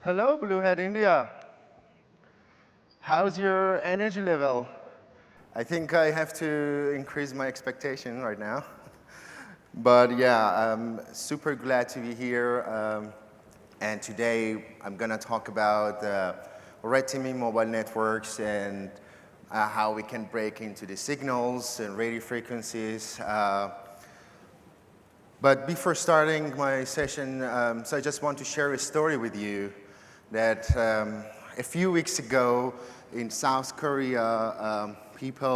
Hello, BlueHat India. How's your energy level? I think I have to increase my expectation right now. But yeah, I'm super glad to be here. And today I'm going to talk about red teaming mobile networks and how we can break into the signals and radio frequencies. But before starting my session, so I just want to share a story with you that a few weeks ago in South Korea,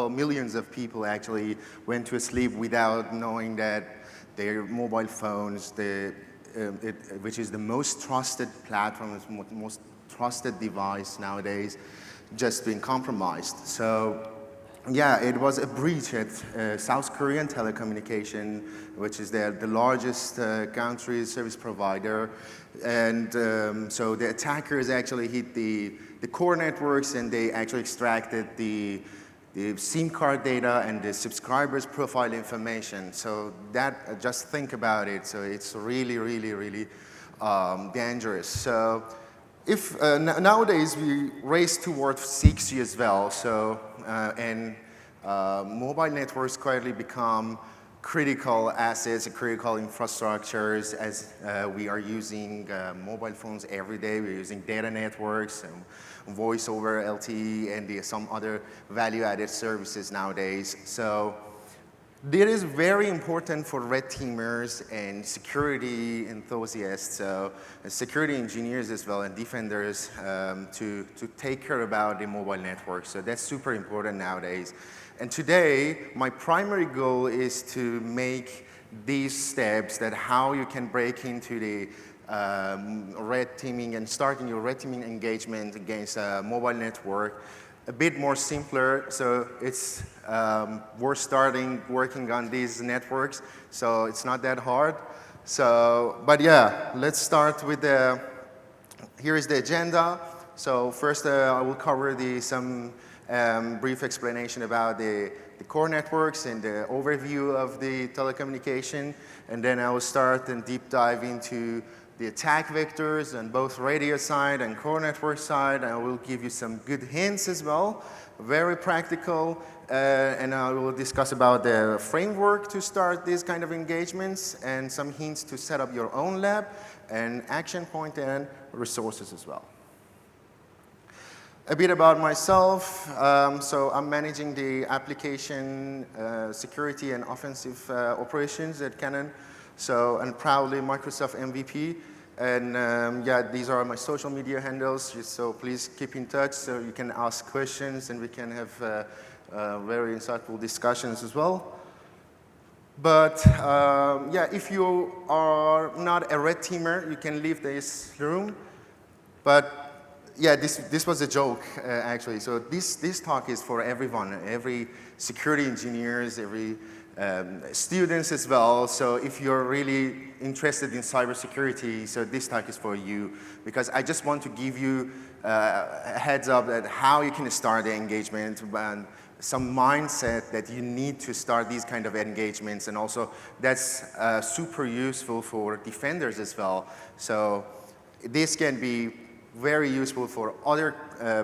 millions of people actually went to sleep without knowing that their mobile phones, which is the most trusted platform, most trusted device nowadays, just been compromised. So yeah, it was a breach at South Korean telecommunication, which is the largest country service provider. And so the attackers actually hit the core networks, and they actually extracted the SIM card data and the subscribers' profile information. So that, just think about it. So it's really, really, really dangerous. So if nowadays we race towards 6G as well, so and mobile networks quietly become critical assets, critical infrastructures, as we are using mobile phones every day. We're using data networks and voice over LTE and some other value-added services nowadays. So it is very important for red teamers and security enthusiasts, so security engineers as well, and defenders to take care about the mobile network. So that's super important nowadays. And today, my primary goal is to make these steps that how you can break into the red teaming and starting your red teaming engagement against a mobile network a bit more simpler. So it's we're starting working on these networks, so it's not that hard. So, but yeah, let's start with here is the agenda. So first I will cover some brief explanation about the core networks and the overview of the telecommunication, and then I will start and deep dive into the attack vectors on both radio side and core network side. I will give you some good hints as well, very practical, and I will discuss about the framework to start these kind of engagements and some hints to set up your own lab and action point and resources as well. A bit about myself. So I'm managing the application security and offensive operations at Canon. So, and proudly Microsoft MVP. And yeah, these are my social media handles. So please keep in touch so you can ask questions and we can have very insightful discussions as well. But yeah, if you are not a red teamer, you can leave this room. But yeah, this was a joke, actually. So this talk is for everyone, every security engineers, every students as well. So if you're really interested in cybersecurity, so this talk is for you, because I just want to give you a heads up that how you can start the engagement and some mindset that you need to start these kind of engagements, and also that's super useful for defenders as well. So this can be very useful for other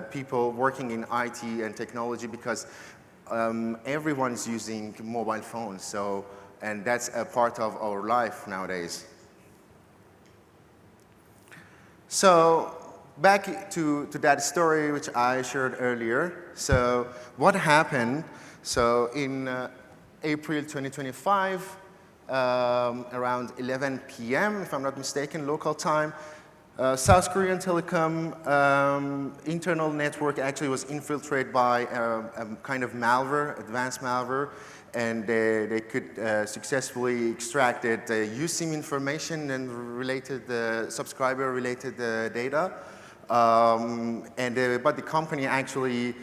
people working in IT and technology, because everyone's using mobile phones, so, and that's a part of our life nowadays. So back to that story which I shared earlier. So what happened? So in April 2025, around 11 p.m., if I'm not mistaken, local time, South Korean telecom internal network actually was infiltrated by a kind of malware, advanced malware, and they could successfully extracted USIM information and related subscriber-related data. But the company actually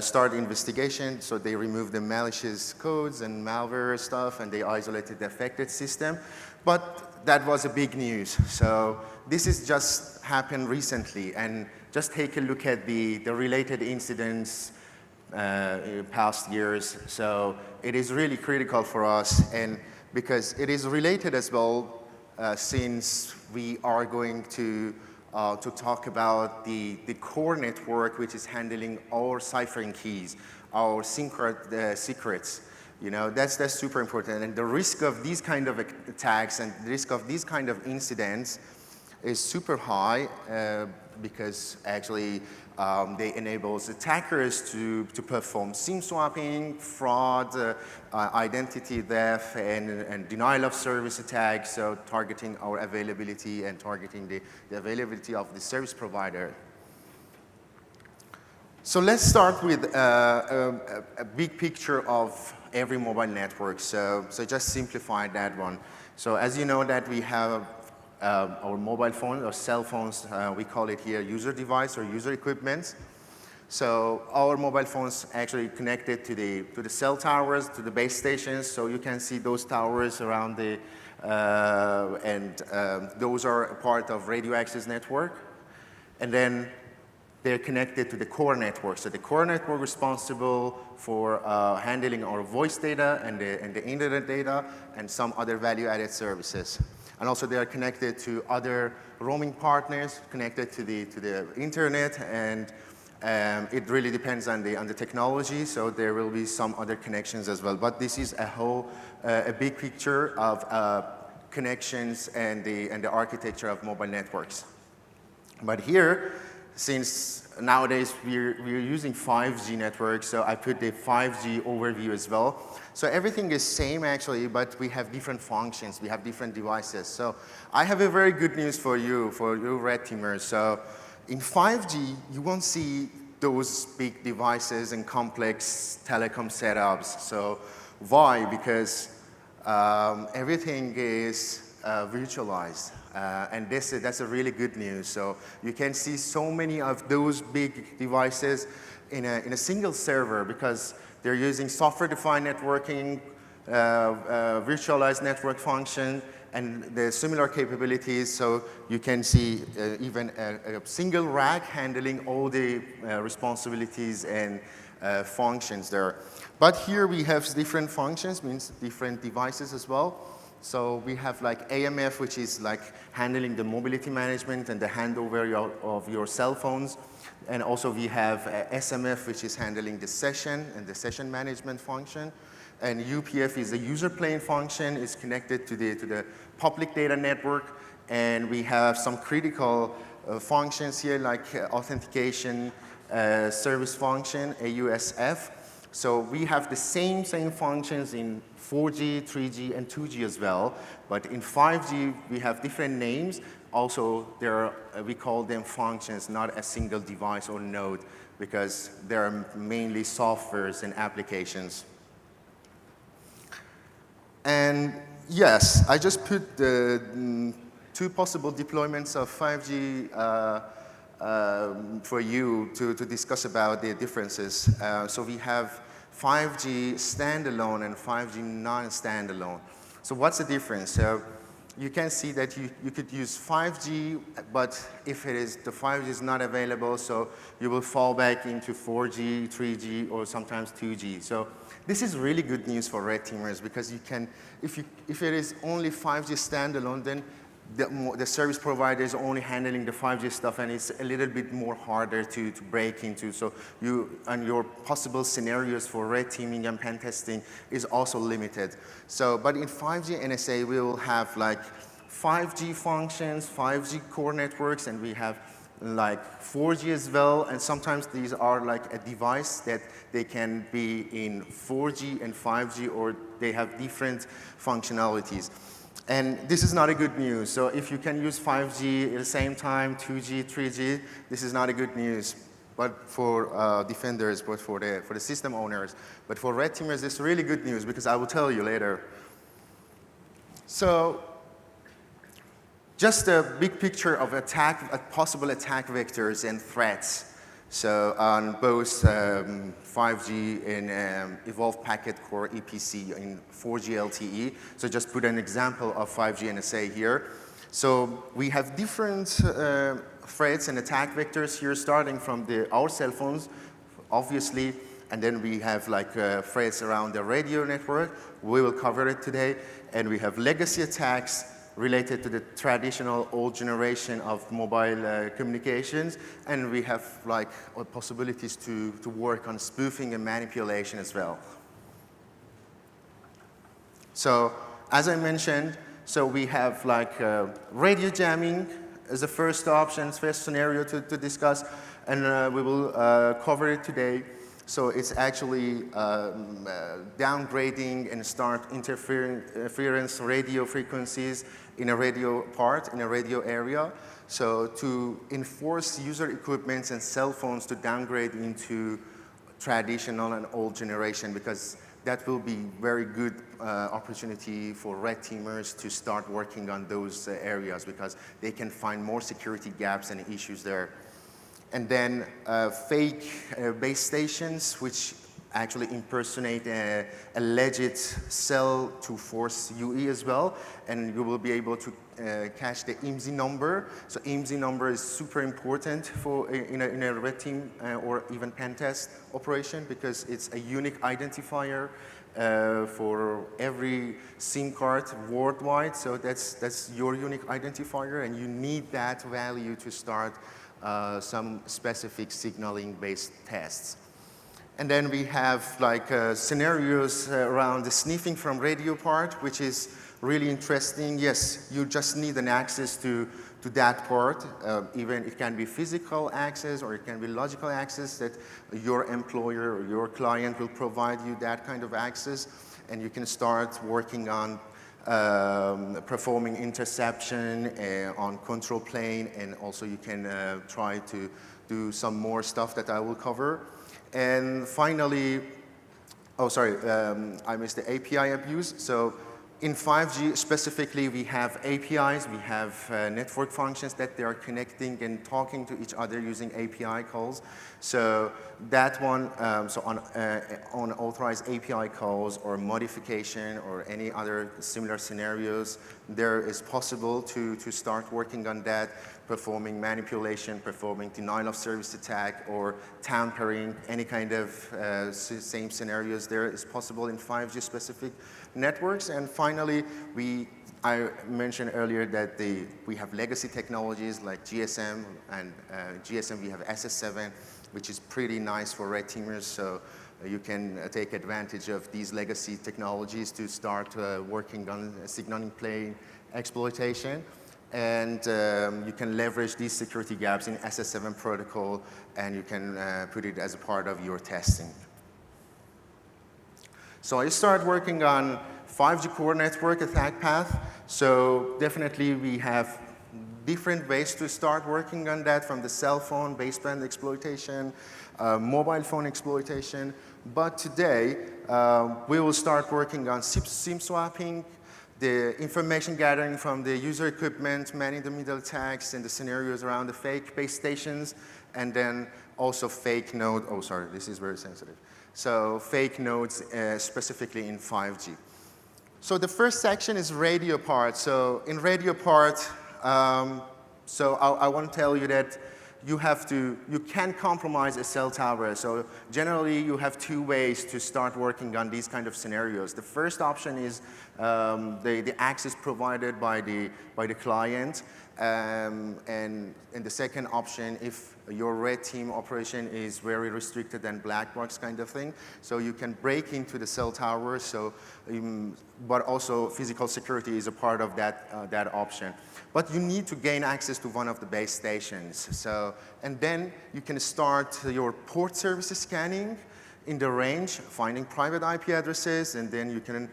started investigation, so they removed the malicious codes and malware stuff, and they isolated the affected system. But that was a big news. So this is just happened recently, and just take a look at the related incidents in past years. So it is really critical for us, and because it is related as well, since we are going to to talk about the core network, which is handling our ciphering keys, our SIM card secrets. You know, that's super important. And the risk of these kind of attacks and the risk of these kind of incidents is super high because actually they enables attackers to perform SIM swapping, fraud, identity theft, and denial of service attacks, so targeting our availability and targeting the availability of the service provider. So let's start with a big picture of every mobile network. So just simplify that one. So as you know that we have our mobile phone or cell phones, we call it here user device or user equipment. So our mobile phones actually connected to the cell towers, to the base stations. So you can see those towers around the, those are a part of radio access network. And then they're connected to the core network. So the core network responsible for handling our voice data and the internet data and some other value-added services. And also they are connected to other roaming partners, connected to the internet, and it really depends on the technology, so there will be some other connections as well. But this is a big picture of connections and the architecture of mobile networks. But here, since nowadays we're using 5G networks, so I put the 5G overview as well. So everything is same actually, but we have different functions, we have different devices. So I have a very good news for you red teamers. So in 5G, you won't see those big devices and complex telecom setups. So why? Because everything is virtualized. And that's a really good news. So you can see so many of those big devices in a single server because they're using software-defined networking, virtualized network function, and the similar capabilities. So you can see even a single rack handling all the responsibilities and functions there. But here we have different functions, means different devices as well. So we have like AMF, which is like handling the mobility management and the handover of your cell phones. And also we have SMF, which is handling the session and the session management function. And UPF is a user plane function, is connected to the public data network. And we have some critical functions here like authentication service function, AUSF. So we have the same functions in 4G, 3G, and 2G as well. But in 5G, we have different names. Also, we call them functions, not a single device or node, because they are mainly softwares and applications. And yes, I just put the two possible deployments of 5G for you to discuss about the differences. So we have 5G standalone and 5G non-standalone. So what's the difference? So you can see that you could use 5G, but if the 5G is not available, so you will fall back into 4G, 3G, or sometimes 2G. So this is really good news for red teamers because you can, if it is only 5G standalone, then the service provider is only handling the 5G stuff, and it's a little bit more harder to break into. So your possible scenarios for red teaming and pen testing is also limited. So, but in 5G NSA, we will have like 5G functions, 5G core networks, and we have like 4G as well. And sometimes these are like a device that they can be in 4G and 5G, or they have different functionalities. And this is not a good news. So if you can use 5G at the same time, 2G, 3G, this is not a good news. But for defenders, but for the system owners. But for red teamers, it's really good news because I will tell you later. So just a big picture of possible attack vectors and threats. So on both 5G and Evolved Packet Core EPC in 4G LTE. So just put an example of 5G NSA here. So we have different threats and attack vectors here, starting from our cell phones, obviously, and then we have like threats around the radio network. We will cover it today. And we have legacy attacks, related to the traditional old generation of mobile communications, and we have like possibilities to work on spoofing and manipulation as well. So as I mentioned, so we have like radio jamming as the first option, first scenario to discuss, and we will cover it today. So it's actually downgrading and start interference radio frequencies in a radio part, in a radio area. So to enforce user equipments and cell phones to downgrade into traditional and old generation, because that will be very good opportunity for red teamers to start working on those areas, because they can find more security gaps and issues there. And then fake base stations, which actually impersonate a alleged cell to force UE as well, and you will be able to catch the IMSI number. So IMSI number is super important for in a red team or even pen test operation, because it's a unique identifier for every SIM card worldwide. So that's your unique identifier, and you need that value to start some specific signaling-based tests. And then we have like scenarios around the sniffing from radio part, which is really interesting. Yes, you just need an access to that part. Even it can be physical access or it can be logical access that your employer or your client will provide you that kind of access, and you can start working on performing interception on control plane, and also you can try to do some more stuff that I will cover. And finally, oh sorry, I missed the API abuse. So in 5G specifically, we have APIs, we have network functions that they are connecting and talking to each other using API calls. So that one, so on unauthorized API calls or modification or any other similar scenarios, there is possible to start working on that, performing manipulation, performing denial of service attack, or tampering, any kind of same scenarios there is possible in 5G specific networks. And finally, I mentioned earlier that we have legacy technologies like GSM, and GSM we have SS7, which is pretty nice for red teamers. So you can take advantage of these legacy technologies to start working on signaling plane exploitation. And you can leverage these security gaps in SS7 protocol, and you can put it as a part of your testing. So I started working on 5G core network attack path. So definitely we have different ways to start working on that, from the cell phone baseband exploitation, mobile phone exploitation. But today, we will start working on SIM swapping, the information gathering from the user equipment, man-in-the-middle attacks, and the scenarios around the fake base stations, and then also fake node. Oh, sorry, this is very sensitive. So fake nodes specifically in 5G. So the first section is radio part. So in radio part, so I want to tell you that you can compromise a cell tower. So generally, you have two ways to start working on these kind of scenarios. The first option is the access provided by the client, and the second option, if your red team operation is very restricted and black box kind of thing, so you can break into the cell tower. So, but also physical security is a part of that option. But you need to gain access to one of the base stations. So, and then you can start your port services scanning in the range, finding private IP addresses, and then you can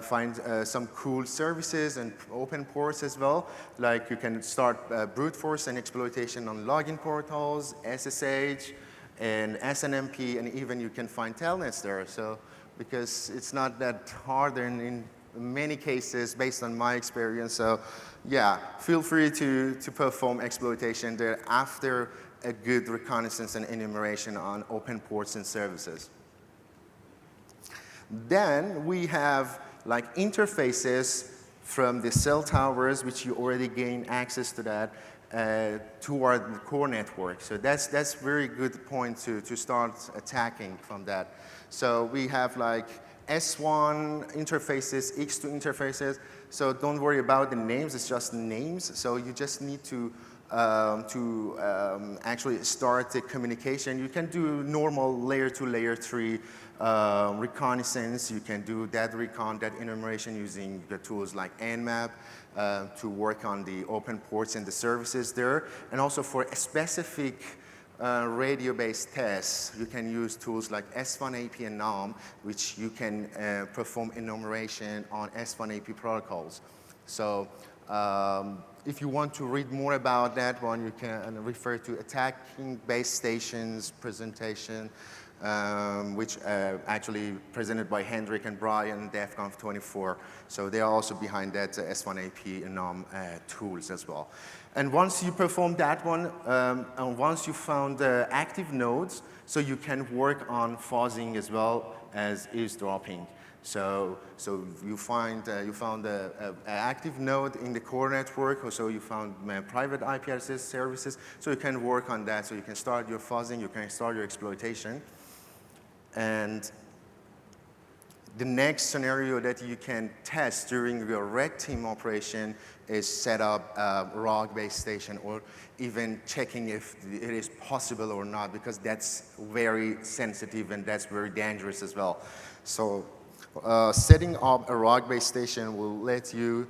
find some cool services and open ports as well. Like you can start brute force and exploitation on login portals, SSH, and SNMP, and even you can find telnets there. So, because it's not that hard in many cases based on my experience. So yeah, feel free to perform exploitation there after a good reconnaissance and enumeration on open ports and services. Then we have like interfaces from the cell towers, which you already gain access to that, to our core network. So that's very good point to start attacking from that. So we have like S1 interfaces, X2 interfaces. So don't worry about the names, it's just names. So you just need to actually start the communication. You can do normal layer 2, layer 3 reconnaissance. You can do that recon, that enumeration using the tools like Nmap to work on the open ports and the services there. And also for a specific radio-based tests, you can use tools like S1 AP and NOM, which you can perform enumeration on S1 AP protocols. So if you want to read more about that one, you can refer to Attacking Base Stations presentation, which actually presented by Hendrik and Brian, DEFCON 24. So they are also behind that S1 AP and NOM tools as well. And once you perform that one, and once you found the active nodes, so you can work on fuzzing as well as eavesdropping. So you found an active node in the core network, or so you found private IP address services, so you can work on that. So you can start your fuzzing, you can start your exploitation. And the next scenario that you can test during your red team operation is set up a ROG base station, or even checking if it is possible or not, because that's very sensitive and that's very dangerous as well. So setting up a ROG base station will let you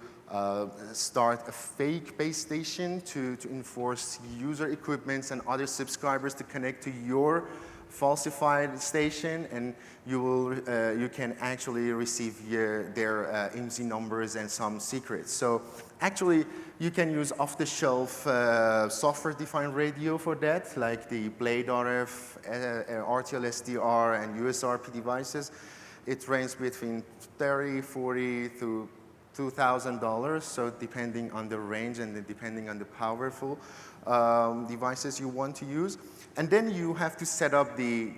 start a fake base station to enforce user equipments and other subscribers to connect to your falsified station, and you can actually receive their IMSI numbers and some secrets. So actually, you can use off-the-shelf software-defined radio for that, like the Blade RF, RTL SDR, and USRP devices. It ranges between $30, $40 to $2,000, so depending on the range and depending on the powerful devices you want to use. And then you have to set up the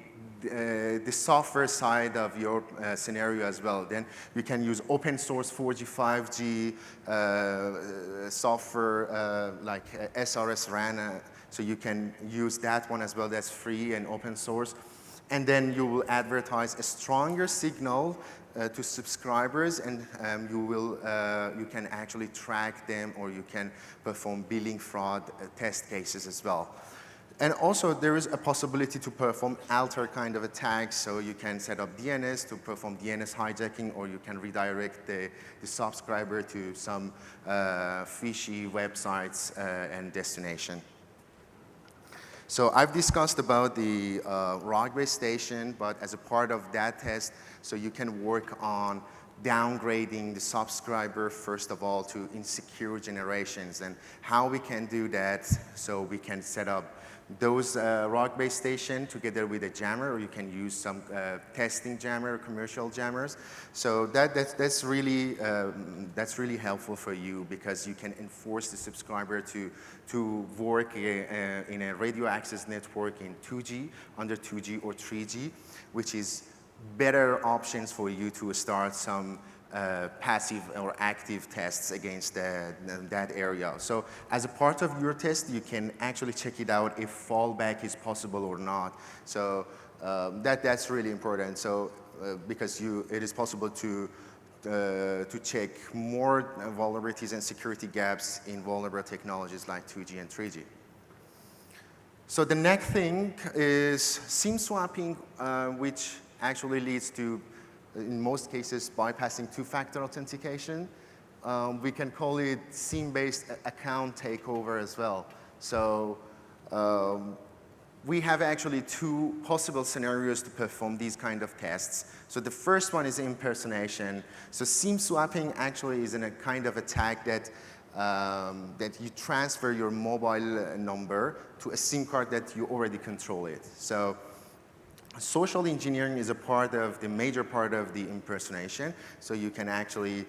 software side of your scenario as well. Then you can use open source 4G, 5G software like SRS RAN, so you can use that one as well. That's free and open source. And then you will advertise a stronger signal to subscribers, and you can actually track them, or you can perform billing fraud test cases as well. And also, there is a possibility to perform alter kind of attacks, so you can set up DNS to perform DNS hijacking, or you can redirect the subscriber to some fishy websites and destination. So I've discussed about the ROG base station, but as a part of that test, so you can work on downgrading the subscriber, first of all, to insecure generations, and how we can do that. So we can set up those ROG base station together with a jammer, or you can use some testing jammer, commercial jammers. So that's really helpful for you, because you can enforce the subscriber to work in a radio access network in 2G, under 2G or 3G, which is better options for you to start some passive or active tests against that area. So as a part of your test, you can actually check it out if fallback is possible or not. So that's really important. So because it is possible to check more vulnerabilities and security gaps in vulnerable technologies like 2G and 3G. So the next thing is SIM swapping, which actually leads to, in most cases, bypassing two-factor authentication. We can call it SIM-based account takeover as well. So we have actually two possible scenarios to perform these kind of tests. So the first one is impersonation. So SIM swapping actually is a kind of attack that you transfer your mobile number to a SIM card that you already control it. So social engineering is the major part of the impersonation. So you can actually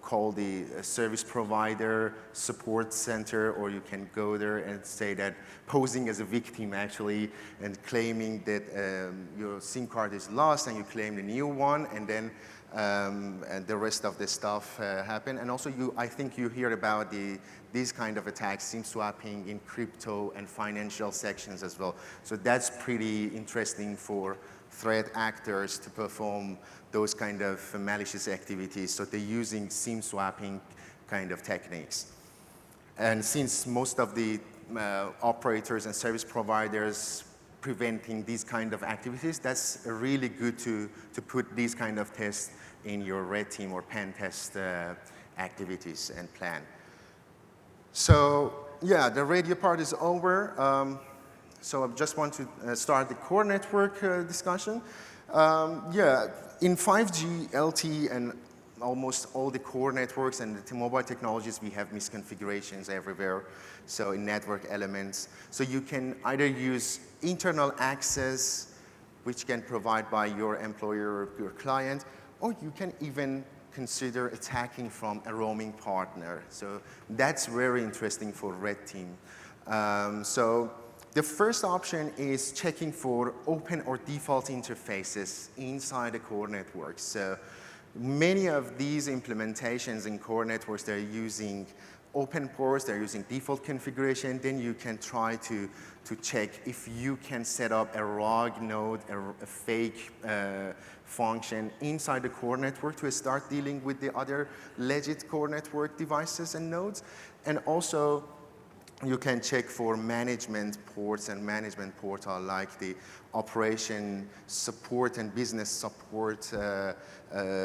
call the service provider support center, or you can go there and say that, posing as a victim actually, and claiming that your SIM card is lost, and you claim the new one, and then and the rest of the stuff happen. And also, I think you hear about these kind of attacks, SIM swapping in crypto and financial sections as well. So that's pretty interesting for threat actors to perform those kind of malicious activities. So they're using SIM swapping kind of techniques. And since most of the operators and service providers preventing these kind of activities, that's really good to put these kind of tests in your red team or pen test activities and plan. So yeah, the radio part is over. So I just want to start the core network discussion. Yeah, in 5G, LTE, and almost all the core networks and the mobile technologies, we have misconfigurations everywhere, so in network elements. So you can either use internal access, which can provide by your employer or your client, or you can even consider attacking from a roaming partner. So that's very interesting for red team. So the first option is checking for open or default interfaces inside the core network. So many of these implementations in core networks, they're using open ports, they're using default configuration. Then you can try to check if you can set up a ROG node, a fake function inside the core network to start dealing with the other legit core network devices and nodes. And also, you can check for management ports and management portal like the operation support and business support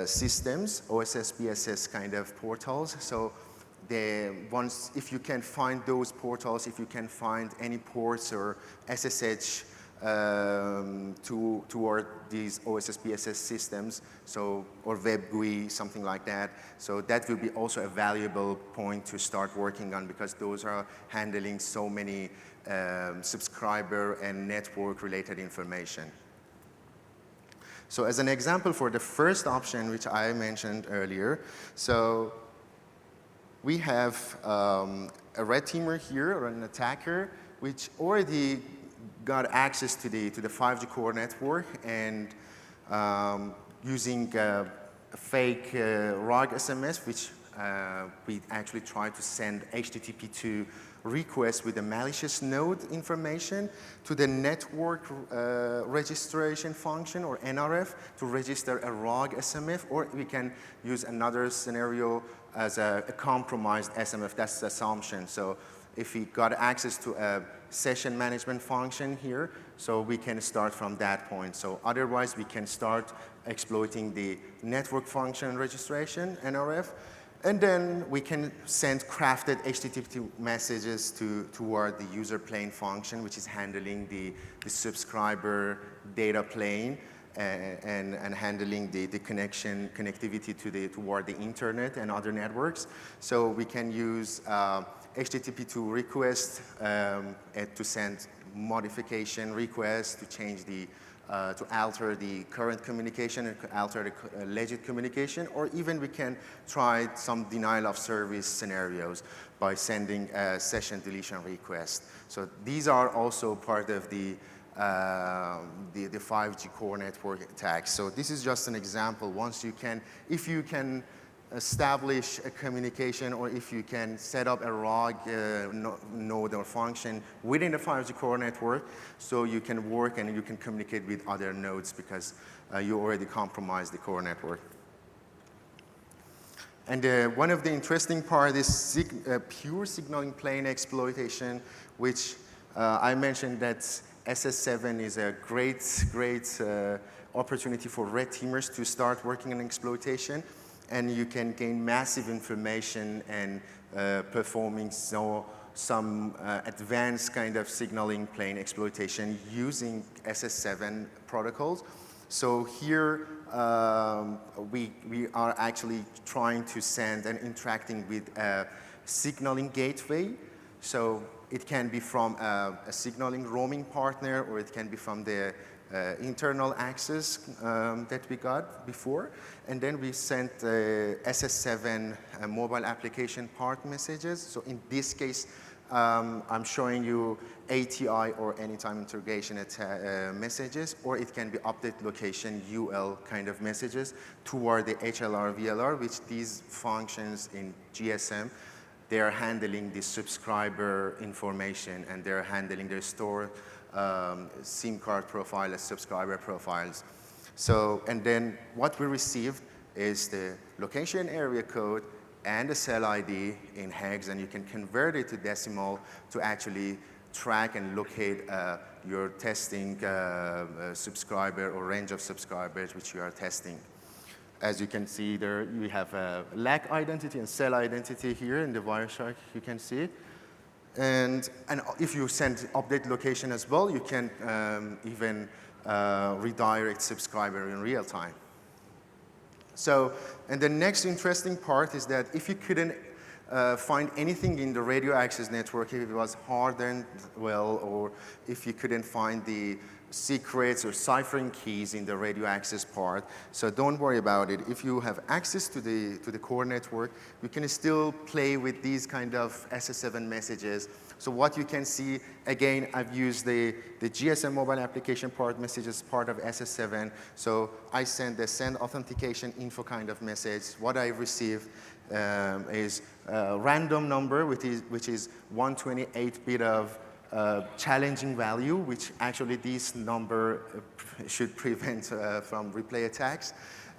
systems, OSS, BSS kind of portals. So if you can find those portals, if you can find any ports or SSH toward these OSS, BSS systems, so, or web GUI, something like that. So that will be also a valuable point to start working on because those are handling so many subscriber and network related information. So as an example for the first option, which I mentioned earlier, so we have a red teamer here or an attacker which already got access to the 5G core network and using a fake ROG SMS, which we actually try to send HTTP2 request with a malicious node information to the network registration function or NRF to register a ROG SMF, or we can use another scenario as a compromised SMF. That's the assumption. So if we got access to a session management function here, so we can start from that point. So otherwise, we can start exploiting the network function registration, NRF, and then we can send crafted HTTP messages toward the user plane function, which is handling the subscriber data plane and handling the connectivity toward the internet and other networks. So we can use HTTP2 request to send modification requests to change to alter the current communication and alter the legit communication, or even we can try some denial of service scenarios by sending a session deletion request. So these are also part of the 5G core network attacks. So this is just an example. If you can establish a communication, or if you can set up a ROG node or function within the 5G core network, so you can work and you can communicate with other nodes because you already compromised the core network. And one of the interesting part is pure signaling plane exploitation, which I mentioned that SS7 is a great opportunity for red teamers to start working on exploitation. And you can gain massive information and performing some advanced kind of signaling plane exploitation using SS7 protocols. So here we are actually trying to send and interacting with a signaling gateway. So it can be from a signaling roaming partner, or it can be from the internal access that we got before. And then we sent SS7 mobile application part messages. So in this case, I'm showing you ATI or anytime interrogation messages, or it can be update location UL kind of messages toward the HLR, VLR, which these functions in GSM, they are handling the subscriber information and they're handling their store SIM card profiles, subscriber profiles. So, and then what we received is the location area code and the cell ID in hex, and you can convert it to decimal to actually track and locate your testing subscriber or range of subscribers which you are testing. As you can see there, we have a LAC identity and cell identity here in the Wireshark, you can see. And if you send update location as well, you can even redirect subscriber in real time. So, and the next interesting part is that if you couldn't find anything in the radio access network, if it was hardened well, or if you couldn't find the secrets or ciphering keys in the radio access part, so don't worry about it. If you have access to the core network, you can still play with these kind of SS7 messages. So what you can see, again, I've used the GSM mobile application part message as part of SS7. So I send the send authentication info kind of message. What I receive is a random number, which is 128-bit of challenging value, which actually this number should prevent from replay attacks.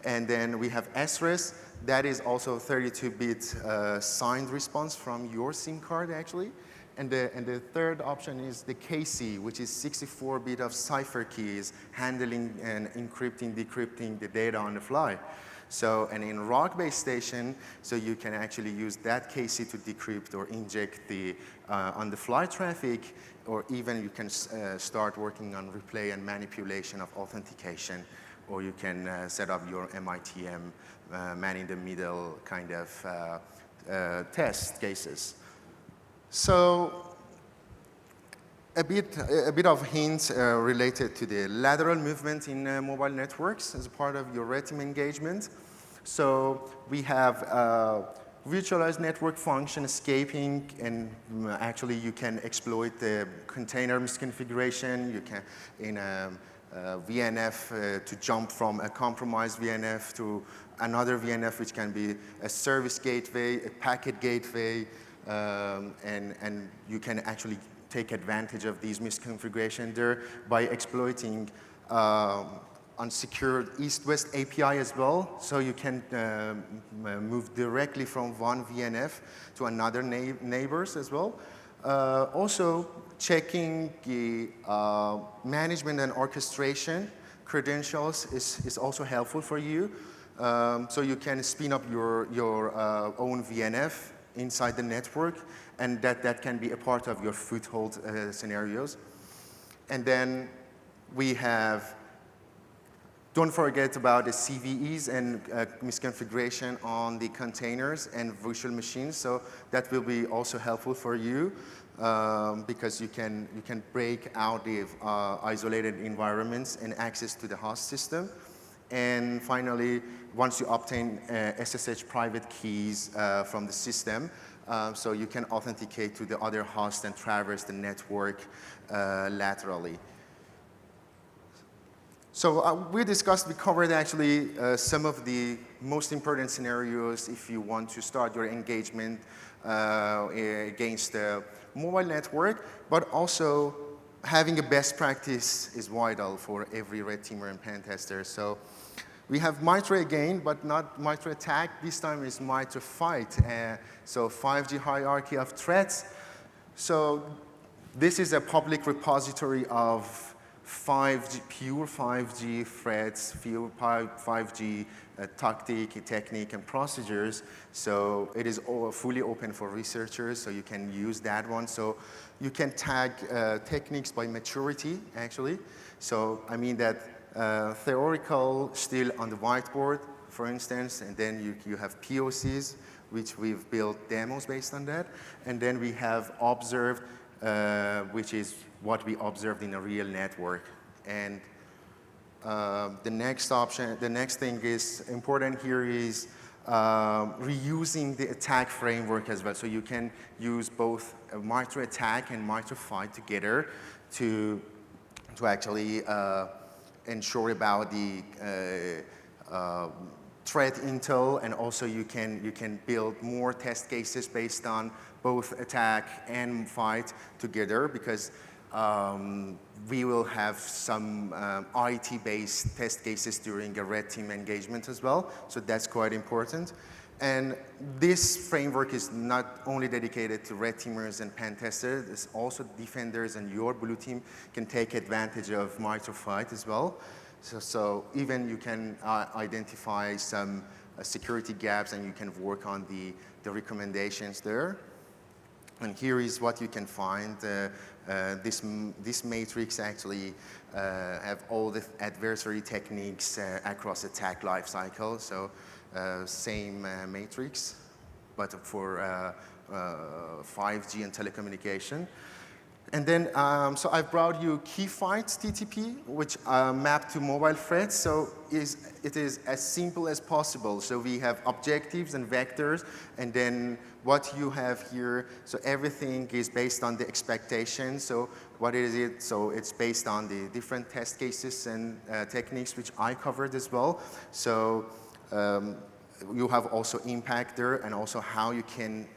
And then we have SRES. That is also 32-bit signed response from your SIM card, actually. And the third option is the KC, which is 64-bit of cipher keys handling and encrypting, decrypting the data on the fly. So, and in ROG base station, so you can actually use that KC to decrypt or inject the on-the-fly traffic, or even you can start working on replay and manipulation of authentication, or you can set up your MITM man-in-the-middle kind of test cases. So, a bit of hints related to the lateral movement in mobile networks as part of your red team engagement. So we have virtualized network function escaping, and actually you can exploit the container misconfiguration. You can, in a VNF, to jump from a compromised VNF to another VNF, which can be a service gateway, a packet gateway, and you can actually take advantage of these misconfigurations there by exploiting unsecured east-west API as well. So you can move directly from one VNF to another neighbors as well. Also, checking the management and orchestration credentials is also helpful for you. So you can spin up your own VNF inside the network, and that can be a part of your foothold scenarios. And then we have, don't forget about the CVEs and misconfiguration on the containers and virtual machines. So that will be also helpful for you because you can break out the isolated environments and access to the host system. And finally, once you obtain SSH private keys from the system, so you can authenticate to the other host and traverse the network laterally. So we covered actually some of the most important scenarios if you want to start your engagement against the mobile network, but also having a best practice is vital for every red teamer and pen tester. So we have MITRE again, but not MITRE attack. This time is MITRE fight. So 5G hierarchy of threats. So this is a public repository of 5G, pure 5G threats, pure 5G tactic, technique, and procedures. So it is all fully open for researchers, so you can use that one. So you can tag techniques by maturity, actually. So I mean that theoretical still on the whiteboard, for instance, and then you have POCs, which we've built demos based on that. And then we have observed, which is what we observed in a real network. And the next option, the next thing is important here is reusing the attack framework as well. So you can use both MITRE attack and MITRE fight together to actually ensure about the threat intel, and also you can build more test cases based on both attack and fight together, because We will have some IT-based test cases during a red team engagement as well, so that's quite important. And this framework is not only dedicated to red teamers and pen testers, it's also defenders, and your blue team can take advantage of MITRE FiGHT as well. So even you can identify some security gaps, and you can work on the recommendations there. And here is what you can find. This matrix actually have all the adversary techniques across attack lifecycle. So same matrix, but for 5G and telecommunication. And then, so I've brought you key fights TTP, which map to mobile threats. So it is as simple as possible. So we have objectives and vectors, and then what you have here, so everything is based on the expectation. So what is it? So it's based on the different test cases and techniques, which I covered as well. So you have also impact there, and also how you can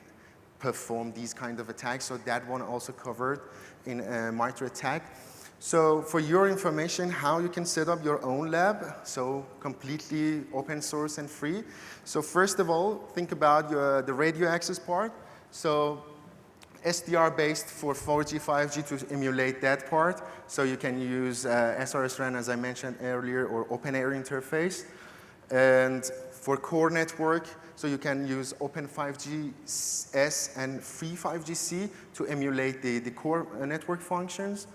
perform these kind of attacks. So that one also covered in MITRE ATT&CK. So for your information, how you can set up your own lab, so completely open source and free. So first of all, think about the radio access part. So SDR based for 4G, 5G to emulate that part. So you can use SRS-RAN, as I mentioned earlier, or open air interface. And for core network, so you can use Open 5G-S and Free 5G-C to emulate the core network functions.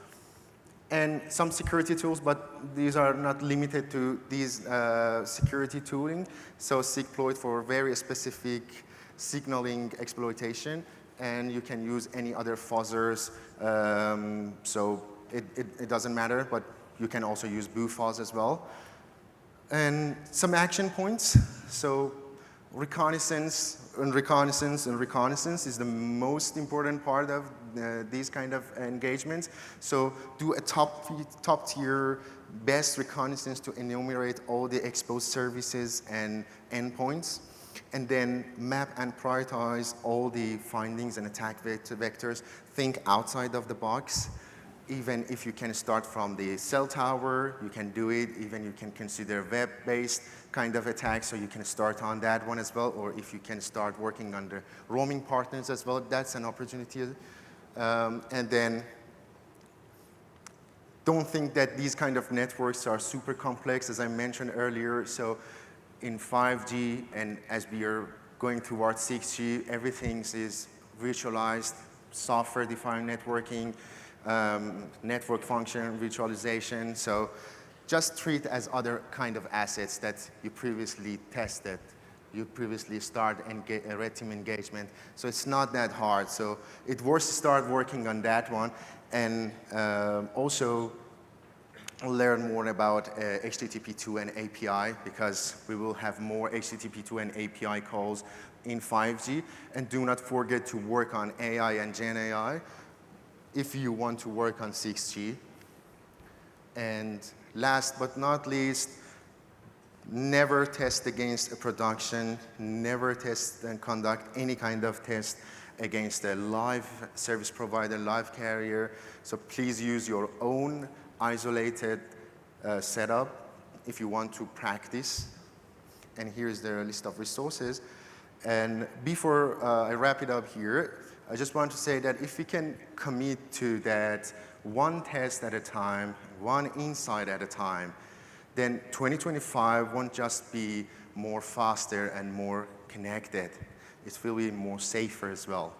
And some security tools, but these are not limited to these security tooling. So SIGPloid for very specific signaling exploitation. And you can use any other fuzzers. So it doesn't matter, but you can also use BlueFuzz as well. And some action points. So reconnaissance is the most important part of these kind of engagements. So do a top tier best reconnaissance to enumerate all the exposed services and endpoints, and then map and prioritize all the findings and attack vectors. Think outside of the box. Even if you can start from the cell tower, you can do it. Even you can consider web-based kind of attack, so you can start on that one as well. Or if you can start working on the roaming partners as well, that's an opportunity. And then don't think that these kind of networks are super complex, as I mentioned earlier. So in 5G, and as we are going towards 6G, everything is virtualized, software-defined networking, network function virtualization. So just treat as other kind of assets that you previously tested. You previously start a red team engagement. So it's not that hard. So it worth to start working on that one. And also learn more about HTTP2 and API, because we will have more HTTP2 and API calls in 5G. And do not forget to work on AI and Gen AI if you want to work on 6G. And last but not least, never test against a production, never test and conduct any kind of test against a live service provider, live carrier. So please use your own isolated setup if you want to practice. And here's the list of resources. And before I wrap it up here, I just want to say that if we can commit to that one test at a time, one insight at a time, then 2025 won't just be more faster and more connected. It will be more safer as well.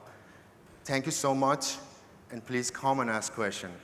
Thank you so much, and please come and ask questions.